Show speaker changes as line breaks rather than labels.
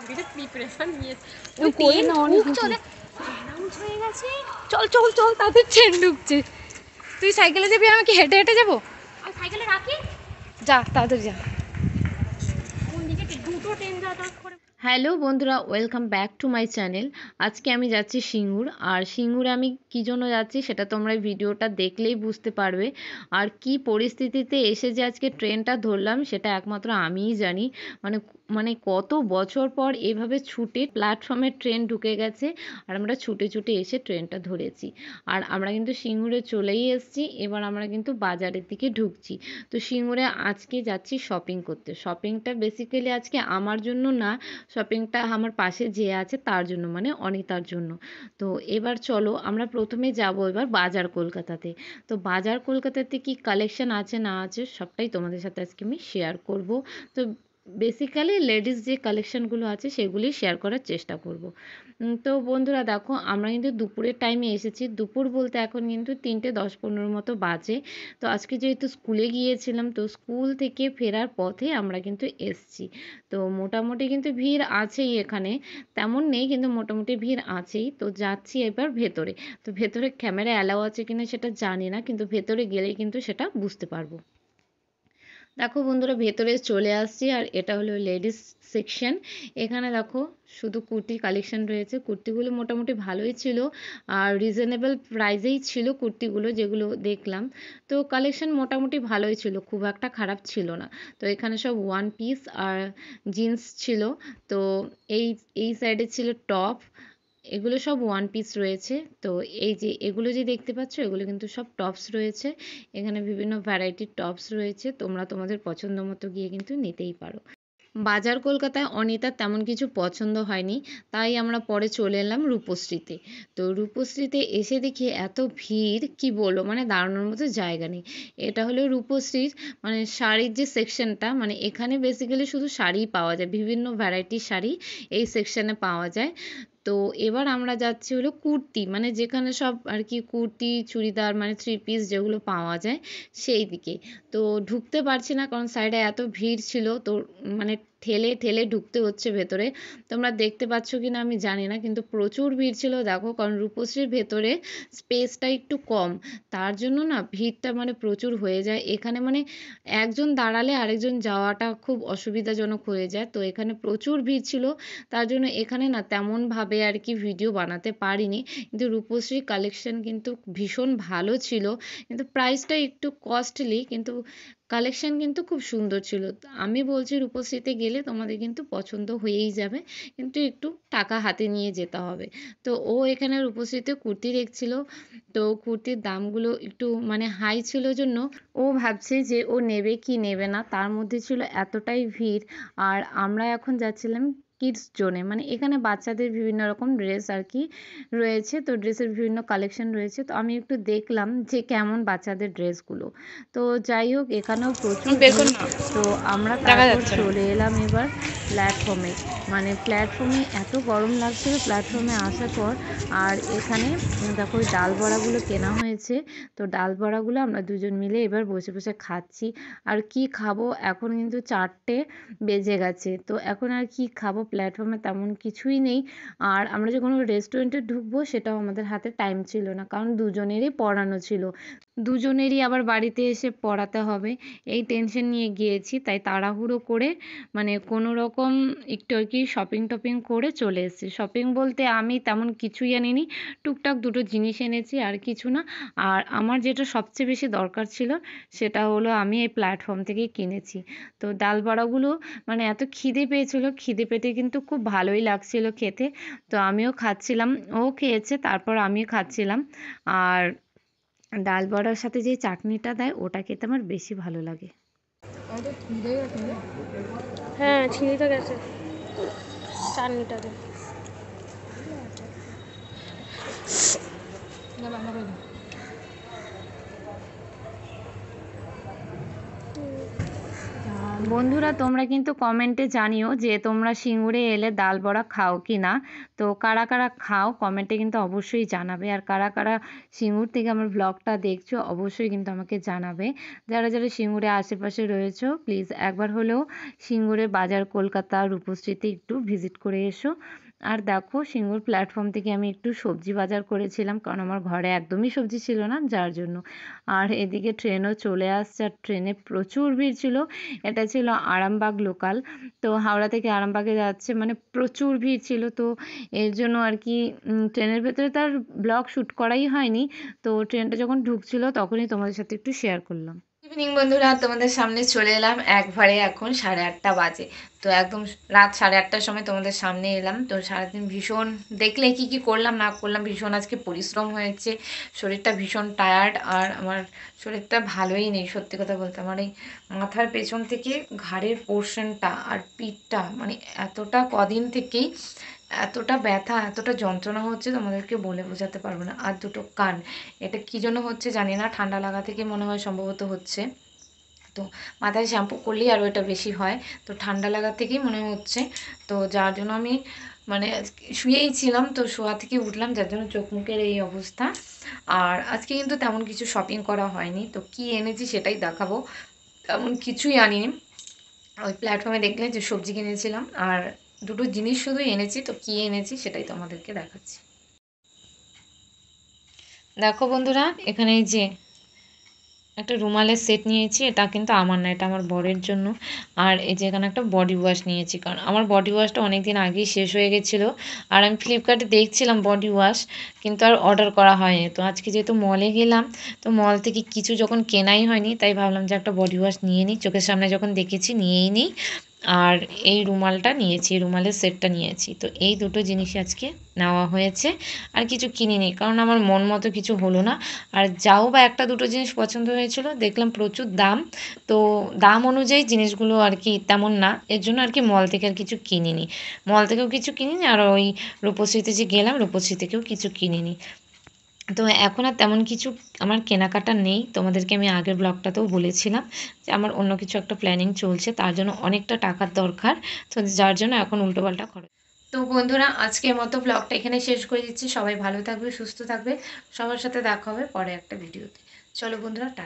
বিরাট preparation নিয়েছে
ওই train ঢুকছে
অ্যানাউন্স হয়ে গেছে চল চল চল তাদের ট্রেন ঢুকছে তুই সাইকেলে যাবি আমি কি হেঁটে হেঁটে যাবো আমি সাইকেলে রাখি যা তাড়াতাড়ি যা কোন দিকে দুটো ট্রেন যাতায়াত করে হ্যালো বন্ধুরা welcome back to my channel আজকে আমি যাচ্ছি সিঙ্গুর আর সিঙ্গুরে আমি কী জন্য যাচ্ছি সেটা তোমরা ভিডিওটা দেখলেই বুঝতে পারবে আর কি পরিস্থিতিতে এসে যে আজকে ট্রেনটা ধরলাম সেটা একমাত্র আমিই জানি মানে মানে কত বছর পর এভাবে ছুটে প্ল্যাটফর্মে ট্রেন ঢুকে গেছে আর আমরা ছুটে ছুটে এসে ট্রেনটা ধরেছি আর আমরা কিন্তু সিঙ্গুরে চলেই এসেছি এবার আমরা কিন্তু বাজারের দিকে ঢুকছি তো সিঙ্গুরে আজকে যাচ্ছি শপিং করতে শপিংটা বেসিক্যালি আজকে আমার জন্য না শপিংটা আমার পাশে যে আছে তার জন্য মানে অনিতার জন্য তো এবার চলো আমরা প্রথমে যাব এবার বাজার কলকাতাতে তো বাজার কলকাতাতে কি কালেকশন আছে না আছে সবটাই তোমাদের সাথে আজকে আমি শেয়ার করব তো বেসিক্যালি লেডিস যে কালেকশনগুলো আছে সেগুলি শেয়ার করার চেষ্টা করব তো বন্ধুরা দেখো আমরা কিন্তু দুপুরের টাইমে এসেছি দুপুর বলতে এখন কিন্তু 3:10-15 মতো বাজে তো আজকে যেহেতু স্কুলে গিয়েছিলাম তো স্কুল থেকে ফেরার পথে আমরা কিন্তু এসছি তো মোটামুটি কিন্তু ভিড় আছেই এখানে তেমন নেই কিন্তু মোটামুটি ভিড় আছেই তো যাচ্ছি এবার ভেতরে তো ভেতরে ক্যামেরা অ্যালাউ আছে কিনা সেটা জানি না কিন্তু ভেতরে গেলেই কিন্তু সেটা বুঝতে পারবো দেখো বন্ধুরা ভেতরে চলে আসছি আর এটা হলো লেডিস সেকশন এখানে দেখো শুধু কুর্তি কালেকশন রয়েছে কুর্তিগুলো মোটামুটি ভালোই ছিল আর রিজনেবল প্রাইসেই ছিল কুর্তিগুলো যেগুলো দেখলাম তো কালেকশন মোটামুটি ভালোই ছিল খুব একটা খারাপ ছিল না তো এখানে সব ওয়ান পিস আর জিন্স ছিল তো এই এই সাইডে ছিল টপ এগুলো সব ওয়ান পিস রয়েছে তো এই যে এগুলো যে দেখতে পাচ্ছ এগুলো কিন্তু সব টপস রয়েছে এখানে বিভিন্ন ভ্যারাইটির টপস রয়েছে তোমরা তোমাদের পছন্দ মতো গিয়ে কিন্তু নিতেই পারো বাজার কলকাতায় অনিতার তেমন কিছু পছন্দ হয়নি তাই আমরা পরে চলে এলাম রূপশ্রীতে তো রূপশ্রীতে এসে দেখি এত ভিড় কি বলবো মানে দাঁড়ানোর মতো জায়গা নেই এটা হলো রূপশ্রীর মানে শাড়ির যে সেকশনটা মানে এখানে বেসিক্যালি শুধু শাড়িই পাওয়া যায় বিভিন্ন ভ্যারাইটির শাড়ি এই সেকশনে পাওয়া যায় তো এবার আমরা যাচ্ছি হলো কুর্তি মানে যেখানে সব আর কি কুর্তি চুড়িদার মানে থ্রি পিস যেগুলো পাওয়া যায় সেই দিকে তো ঢুকতে পারছি না কারণ সাইডে এত ভিড় ছিল তো মানে ঠেলে ঠেলে ঢুকতে হচ্ছে ভেতরে তোমরা দেখতে পাচ্ছ কি না আমি জানি না কিন্তু প্রচুর ভিড় ছিল দেখো কারণ রূপশ্রীর ভেতরে স্পেসটা একটু কম তার জন্য না ভিড়টা মানে প্রচুর হয়ে যায় এখানে মানে একজন দাঁড়ালে আরেকজন যাওয়াটা খুব অসুবিধাজনক হয়ে যায় তো এখানে প্রচুর ভিড় ছিল তার জন্য এখানে না তেমনভাবে আর কি ভিডিও বানাতে পারিনি কিন্তু রূপশ্রী কালেকশন কিন্তু ভীষণ ভালো ছিল কিন্তু প্রাইসটা একটু কস্টলি কিন্তু কালেকশন কিন্তু খুব সুন্দর ছিল আমি বলছি রূপশ্রীতে গেলে তোমাদের কিন্তু পছন্দ হয়েই যাবে কিন্তু একটু টাকা হাতে নিয়ে যেতে হবে তো ও এখানে রূপশ্রীতে কুর্তি দেখছিল তো কুর্তির দামগুলো একটু মানে হাই ছিল জন্য ও ভাবছে যে ও নেবে কি নেবে না তার মধ্যে ছিল এতটাই ভিড় আর আমরা এখন যাচ্ছিলাম কিডস জোনে মানে এখানে বাচ্চাদের বিভিন্ন রকম ড্রেস আর কি রয়েছে তো ড্রেসের বিভিন্ন কালেকশন রয়েছে তো আমি একটু দেখলাম যে কেমন বাচ্চাদের ড্রেসগুলো তো যাই হোক এখানেও প্রচুর ভিড় তো আমরা তারপর চলে এলাম এবার প্ল্যাটফর্মে মানে প্ল্যাটফর্মে এত গরম লাগছিল প্ল্যাটফর্মে আসার পর আর এখানে দেখো ওই ডাল বড়াগুলো কেনা হয়েছে তো ডাল বড়াগুলো আমরা দুজন মিলে এবার বসে বসে খাচ্ছি আর কি খাবো এখন কিন্তু 4টে বেজে গেছে তো এখন আর কি খাবো প্ল্যাটফর্মে তেমন কিছুই নেই আর আমরা যে কোনো রেস্টুরেন্টে ঢুকবো সেটাও আমাদের হাতে টাইম ছিল না কারণ দুজনেরই পড়ানো ছিল দুজনেরই আবার বাড়িতে এসে পড়াতে হবে এই টেনশন নিয়ে গিয়েছি তাই তাড়াহুড়ো করে মানে কোনো রকম একটু আর কি শপিং টপিং করে চলে এসেছি শপিং বলতে আমি তেমন কিছুই আনিনি টুকটাক দুটো জিনিস এনেছি আর কিছু না আর আমার যেটা সবচেয়ে বেশি দরকার ছিল সেটা হলো আমি এই প্ল্যাটফর্ম থেকেই কিনেছি তো ডাল বড়াগুলো মানে এত খিদে পেয়েছিল খিদে পেটে কিন্তু খুব ভালোই লাগছিল খেতে তো আমিও খাচ্ছিলাম ও খেয়েছে তারপর আমিও খাচ্ছিলাম আর ডাল বড়ার সাথে যে চাটনিটা দেয় ওটা খেতে আমার বেশি ভালো লাগে
হ্যাঁ ছিঁড়ে তো গেছে চাটনিটা দে
বন্ধুরা তোমরা কিন্তু কমেন্টে জানিও যে তোমরা সিঙ্গুরে এলে ডাল বড়া খাও কি না। তো কারা কারা খাও কমেন্টে কিন্তু অবশ্যই জানাবে, আর কারা কারা সিঙ্গুর থেকে আমার ব্লগটা দেখছো অবশ্যই কিন্তু আমাকে জানাবে। যারা যারা সিঙ্গুরে আশেপাশে রয়েছো প্লিজ একবার হলেও সিঙ্গুরে বাজার কলকাতা রূপশ্রীতে একটু ভিজিট করে এসো। আর দেখো সিঙ্গুর প্ল্যাটফর্ম থেকে আমি একটু সবজি বাজার করেছিলাম, কারণ আমার ঘরে একদমই সবজি ছিল না যার জন্য। আর এদিকে ট্রেনও চলে আসছে, আর ট্রেনে প্রচুর ভিড় ছিল। এটা ছিল আরামবাগ লোকাল, তো হাওড়া থেকে আরামবাগে যাচ্ছে, মানে প্রচুর ভিড় ছিল। তো এর জন্য আর কি ট্রেনের ভেতরে তার ব্লগ শ্যুট করাই হয়নি। তো ট্রেনটা যখন ঢুকছিল তখনই তোমাদের সাথে একটু শেয়ার করলাম।
ইভিনিং বন্ধুরা, তোমাদের সামনে চলে এলাম একবারে, এখন 8:30 বাজে। তো একদম রাত 8:30টার সময় তোমাদের সামনে এলাম। তো সারাদিন ভীষণ দেখলে কি কি করলাম না করলাম, ভীষণ আজকে পরিশ্রম হয়েছে, শরীরটা ভীষণ টায়ার্ড। আর আমার শরীরটা ভালোই নেই সত্যি কথা বলতে। আমার এই মাথার পেছন থেকে ঘাড়ের পোর্শনটা আর পিঠটা মানে এতটা কদিন থেকেই এতটা ব্যথা এতটা যন্ত্রণা হচ্ছে তোমাদেরকে বলে বোঝাতে পারবো না। আর দুটো কান, এটা কী জন্য হচ্ছে জানি না, ঠান্ডা লাগা থেকে মনে হয় সম্ভবত হচ্ছে। তো মাথায় শ্যাম্পু করলেই আরও এটা বেশি হয়, তো ঠান্ডা লাগা থেকেই মনে হচ্ছে। তো যার জন্য আমি মানে শুয়েই ছিলাম, তো শোয়া থেকে উঠলাম, যার জন্য চোখ মুখের এই অবস্থা। আর আজকে কিন্তু তেমন কিছু শপিং করা হয়নি, তো কি এনেছি সেটাই দেখাবো। তেমন কিছুই আনিনি, ওই প্ল্যাটফর্মে দেখলে যে সবজি কিনেছিলাম, আর দুটো জিনিস শুধু এনেছি। তো কি এনেছি সেটাই তোমাদেরকে দেখাচ্ছি। দেখো বন্ধুরা, এখানে এই যে একটা রুমালের সেট নিয়েছি, এটা কিন্তু আমার না, এটা আমার বরের জন্য। আর এই যে এখানে একটা বডি ওয়াশ নিয়েছি, কারণ আমার বডি ওয়াশটা অনেক দিন আগেই শেষ হয়ে গেছিলো। আর আমি ফ্লিপকার্টে দেখছিলাম বডি ওয়াশ, কিন্তু আর অর্ডার করা হয়নি। তো আজকে যেহেতু মলে গেলাম, তো মল থেকে কিছু যখন কেনাই হয়নি, তাই ভাবলাম যে একটা বডি ওয়াশ নিয়ে নিই, চোখের সামনে যখন দেখেছি নিয়েই নিই। আর এই রুমালটা নিয়েছি, রুমালের সেটটা নিয়েছি। তো এই দুটো জিনিস আজকে নেওয়া হয়েছে, আর কিছু কিনিনি, কারণ আমার মন মতো কিছু হলো না। আর যাও বা একটা দুটো জিনিস পছন্দ হয়েছিল, দেখলাম প্রচুর দাম, তো দাম অনুযায়ী জিনিসগুলো আর কি তেমন না, এর জন্য আর কি মল থেকে আর কিছু কিনিনি। মল থেকেও কিছু কিনিনি, আর ওই রূপশ্রীতে যে গেলাম রূপশ্রী থেকেও কিছু কিনিনি। তো এখন আর তেমন কিছু আমার কেনাকাটা নেই, তোমাদেরকে আমি আগের ব্লগটাতেও বলেছিলাম যে আমার অন্য কিছু একটা প্ল্যানিং চলছে, তার জন্য অনেকটা টাকার দরকার, তো যার জন্য এখন উল্টোপাল্টা খরচ। তো বন্ধুরা, আজকের মতো ব্লগটা এখানে শেষ করে দিচ্ছি। সবাই ভালো থাকবে, সুস্থ থাকবে, সবার সাথে দেখা হবে পরে একটা ভিডিওতে। চলো বন্ধুরা, টাটা।